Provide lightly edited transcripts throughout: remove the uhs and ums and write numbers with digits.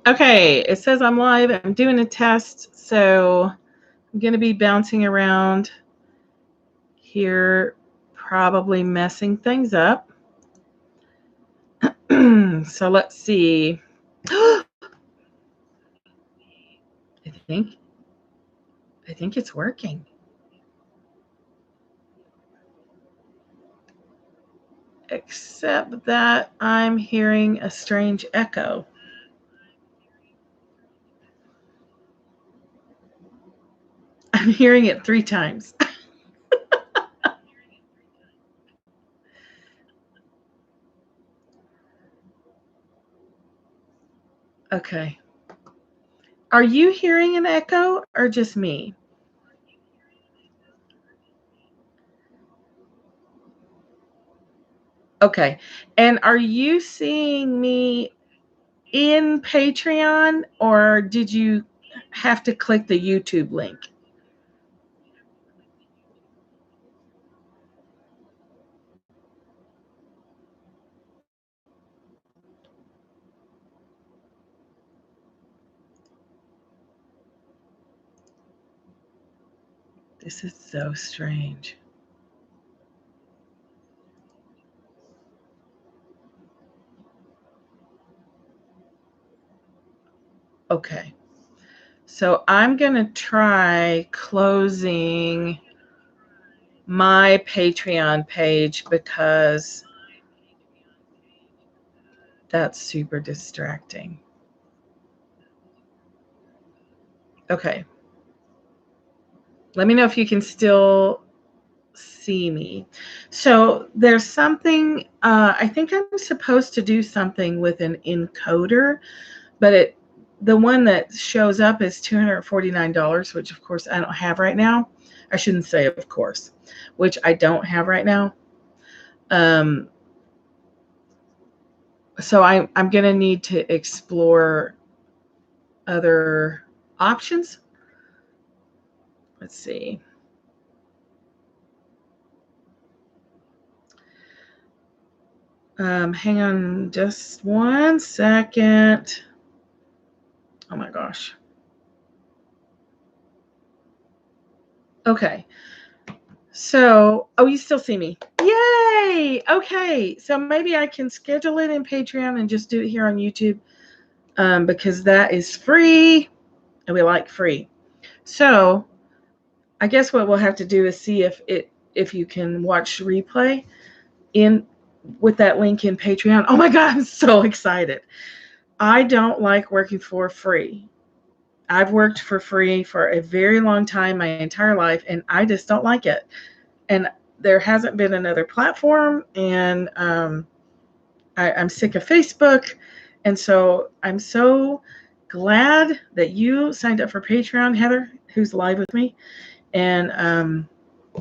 Okay, it says I'm live. I'm doing a test, so I'm going to be bouncing around here, probably messing things up. So let's see. I think it's working. Except that I'm hearing a strange echo. I'm hearing it 3 times. Okay. Are you hearing an echo or just me? Okay. And are you seeing me in Patreon or did you have to click the YouTube link? This is so strange. Okay. So I'm going to try closing my Patreon page because that's super distracting. Okay. Let me know if you can still see me. So there's something, I think I'm supposed to do something with an encoder, but the one that shows up is $249, which of course I don't have right now. I shouldn't say of course, which I don't have right now. So I'm going to need to explore other options. Let's see. Hang on just 1 second. Oh my gosh. Okay. So, oh, you still see me. Yay! Okay. So maybe I can schedule it in Patreon and just do it here on YouTube because that is free and we like free. So I guess what we'll have to do is see if you can watch replay in with that link in Patreon. Oh my God, I'm so excited. I don't like working for free. I've worked for free for a very long time, my entire life, and I just don't like it. And there hasn't been another platform, and I'm sick of Facebook. And so I'm so glad that you signed up for Patreon, Heather, who's live with me. And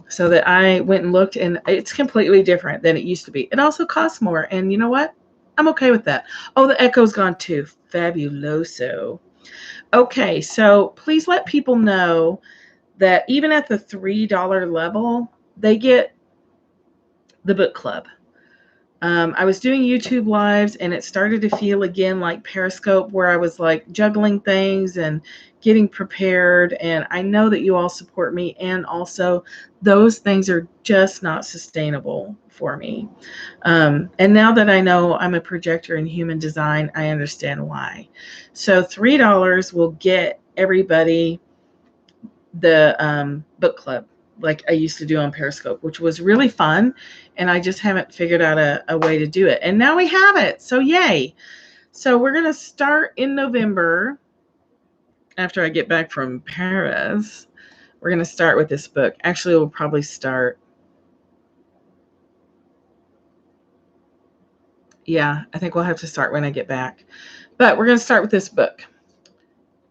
so that I went and looked, and it's completely different than it used to be. It also costs more, and you know what? I'm okay with that. Oh, the echo's gone too. Fabuloso. Okay, so please let people know that even at the $3 level, they get the book club. I was doing YouTube lives and it started to feel again like Periscope, where I was like juggling things and getting prepared. And I know that you all support me. And also, those things are just not sustainable for me. And now that I know I'm a projector in human design, I understand why. So $3 will get everybody the book club like I used to do on Periscope, which was really fun. And I just haven't figured out a way to do it. And now we have it. So yay. So we're going to start in November after I get back from Paris. We're going to start with this book. Actually, we'll probably start. Yeah, I think we'll have to start when I get back. But we're going to start with this book.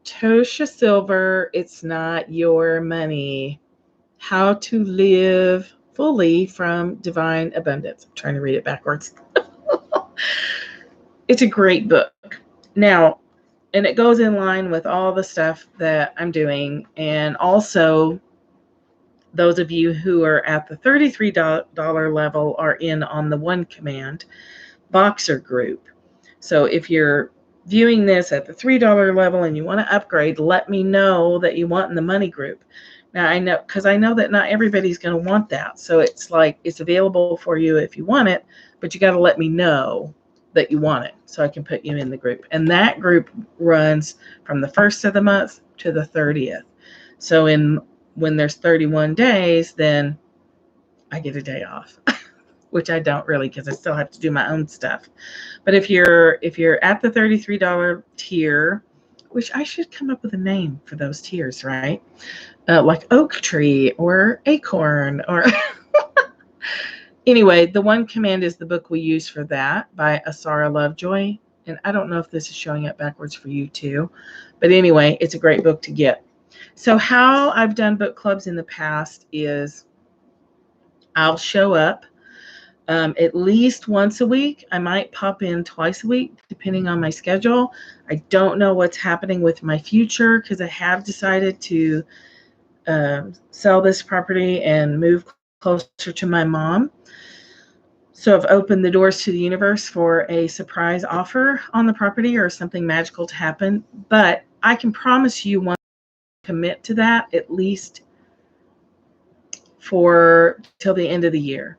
Tosha Silver, It's Not Your Money. How to Live Fully from Divine Abundance. I'm trying to read it backwards. It's a great book. Now, and it goes in line with all the stuff that I'm doing. And also, those of you who are at the $33 level are in on the One Command Boxer group. So if you're viewing this at the $3 level and you want to upgrade, let me know that you want in the money group. Now I know, because I know that not everybody's going to want that. So it's like, it's available for you if you want it, but you got to let me know that you want it so I can put you in the group. And that group runs from the 1st of the month to the 30th. So when there's 31 days, then I get a day off, which I don't really, because I still have to do my own stuff. But if you're at the $33 tier, which I should come up with a name for those tiers, right? Like Oak Tree or Acorn or anyway, the One Command is the book we use for that by Asara Lovejoy. And I don't know if this is showing up backwards for you too. But anyway, it's a great book to get. So how I've done book clubs in the past is I'll show up at least once a week. I might pop in twice a week, depending on my schedule. I don't know what's happening with my future because I have decided to sell this property and move closer to my mom. So I've opened the doors to the universe for a surprise offer on the property or something magical to happen. But I can promise you, once I commit to that, at least for till the end of the year.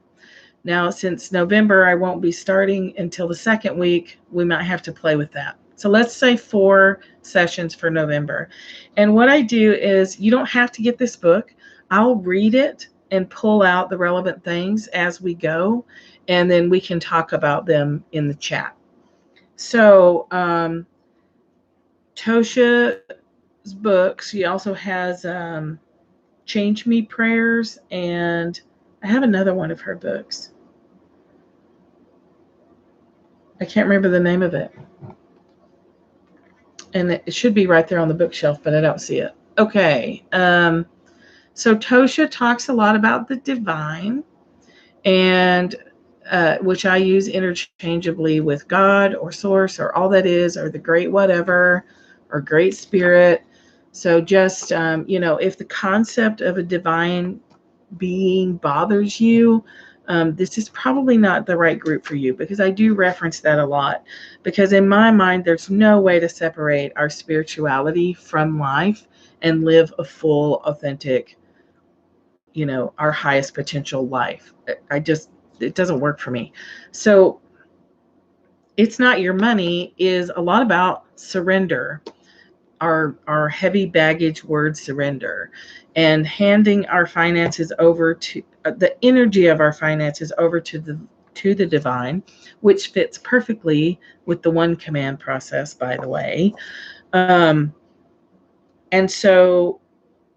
Now, since November, I won't be starting until the second week. We might have to play with that. So let's say 4 sessions for November. And what I do is, you don't have to get this book. I'll read it and pull out the relevant things as we go, and then we can talk about them in the chat. So Tosha's books, she also has Change Me Prayers, and I have another one of her books. I can't remember the name of it. And it should be right there on the bookshelf, but I don't see it. Okay. So Tosha talks a lot about the divine, and which I use interchangeably with God or source or all that is, or the great whatever, or great spirit. So just, if the concept of a divine being bothers you, this is probably not the right group for you, because I do reference that a lot. Because in my mind, there's no way to separate our spirituality from life and live a full, authentic, our highest potential life. It doesn't work for me. So It's Not Your Money is a lot about surrender, our heavy baggage word surrender, and handing our finances over to the energy of our finances over to the divine, which fits perfectly with the One Command process, by the way. And so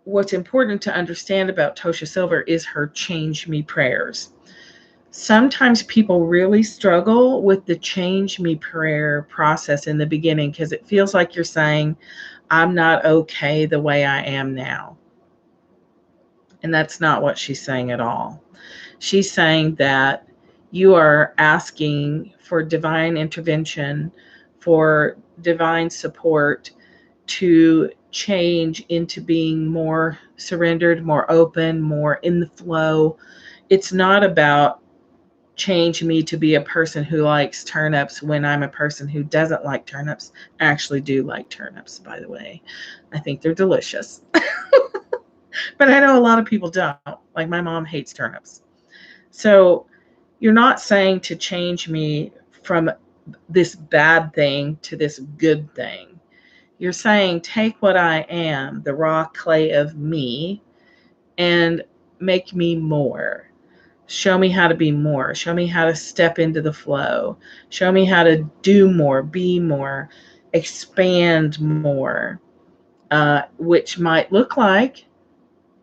what's important to understand about Tosha Silver is her Change Me prayers. Sometimes people really struggle with the Change Me prayer process in the beginning, because it feels like you're saying, I'm not okay the way I am now. And that's not what she's saying at all. She's saying that you are asking for divine intervention, for divine support to change into being more surrendered, more open, more in the flow. It's not about change me to be a person who likes turnips when I'm a person who doesn't like turnips. I actually do like turnips, by the way. I think they're delicious. But I know a lot of people don't. Like, my mom hates turnips. So you're not saying to change me from this bad thing to this good thing. You're saying, take what I am, the raw clay of me, and make me more. Show me how to be more. Show me how to step into the flow. Show me how to do more, be more, expand more, which might look like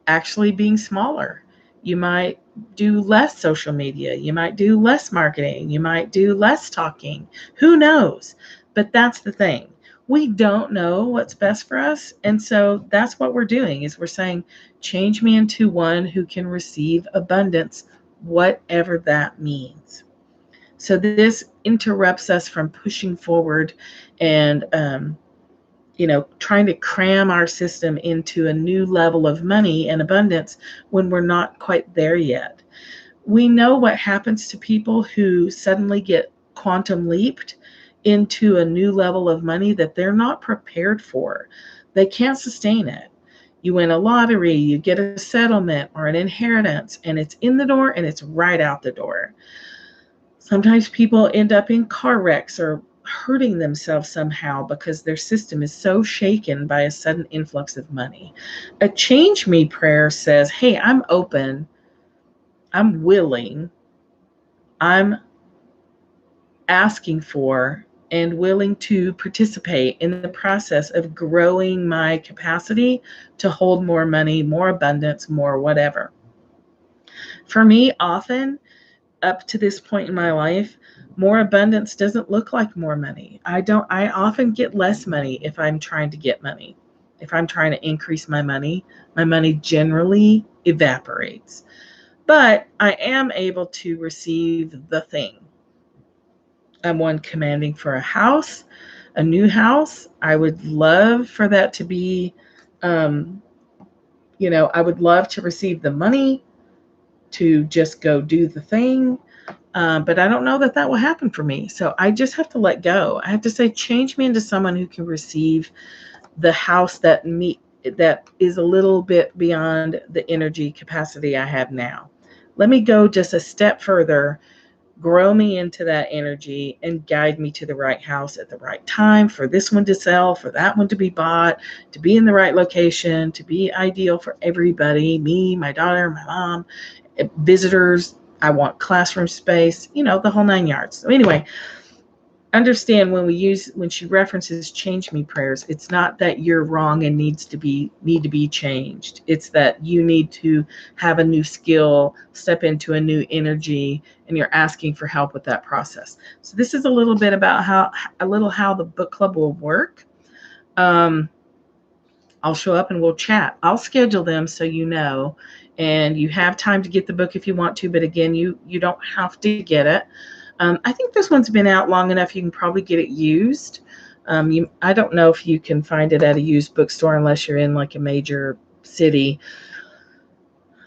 actually being smaller. You might do less social media. You might do less marketing. You might do less talking. Who knows? But that's the thing. We don't know what's best for us. And so that's what we're doing, is we're saying, change me into one who can receive abundance, whatever that means. So this interrupts us from pushing forward and, trying to cram our system into a new level of money and abundance when we're not quite there yet. We know what happens to people who suddenly get quantum leaped into a new level of money that they're not prepared for. They can't sustain it. You win a lottery, you get a settlement or an inheritance, and it's in the door and it's right out the door. Sometimes people end up in car wrecks or hurting themselves somehow because their system is so shaken by a sudden influx of money. A change me prayer says, hey, I'm open, I'm willing, I'm asking for and willing to participate in the process of growing my capacity to hold more money, more abundance, more whatever. For me, often up to this point in my life, more abundance doesn't look like more money. I often get less money if I'm trying to get money. If I'm trying to increase my money generally evaporates. But I am able to receive the thing. I'm one commanding for a house, a new house. I would love for that to be, I would love to receive the money to just go do the thing. But I don't know that that will happen for me. So I just have to let go. I have to say, change me into someone who can receive the house that is a little bit beyond the energy capacity I have now. Let me go just a step further, grow me into that energy, and guide me to the right house at the right time for this one to sell, for that one to be bought, to be in the right location, to be ideal for everybody, me, my daughter, my mom, visitors. I want classroom space, the whole 9 yards. So anyway, understand when she references change me prayers, it's not that you're wrong and need to be changed. It's that you need to have a new skill, step into a new energy, and you're asking for help with that process. So this is a little bit about how the book club will work. I'll show up and we'll chat. I'll schedule them so and you have time to get the book if you want to, but again, you don't have to get it. I think this one's been out long enough you can probably get it used. I don't know if you can find it at a used bookstore unless you're in like a major city.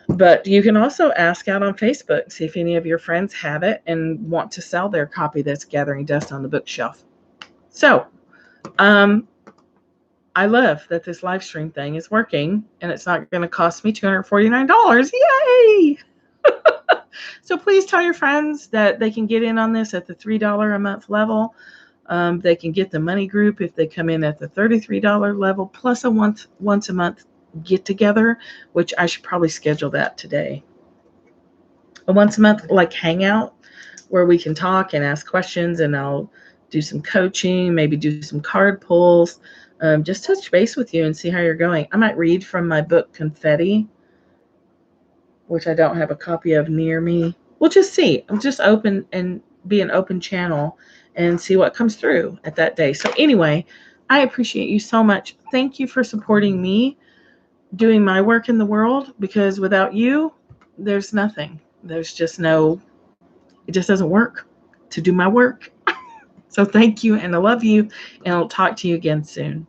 But you can also ask out on Facebook, see if any of your friends have it and want to sell their copy that's gathering dust on the bookshelf. So, I love that this live stream thing is working and it's not going to cost me $249. Yay! So please tell your friends that they can get in on this at the $3 a month level. They can get the money group if they come in at the $33 level, plus a once a month get together, which I should probably schedule that today. A once a month like hangout where we can talk and ask questions, and I'll do some coaching, maybe do some card pulls, just touch base with you and see how you're going. I might read from my book Confetti, which I don't have a copy of near me. We'll just see. I'm just open and be an open channel and see what comes through at that day. So anyway, I appreciate you so much. Thank you for supporting me doing my work in the world, because without you, there's nothing. There's just it just doesn't work to do my work. So thank you, and I love you, and I'll talk to you again soon.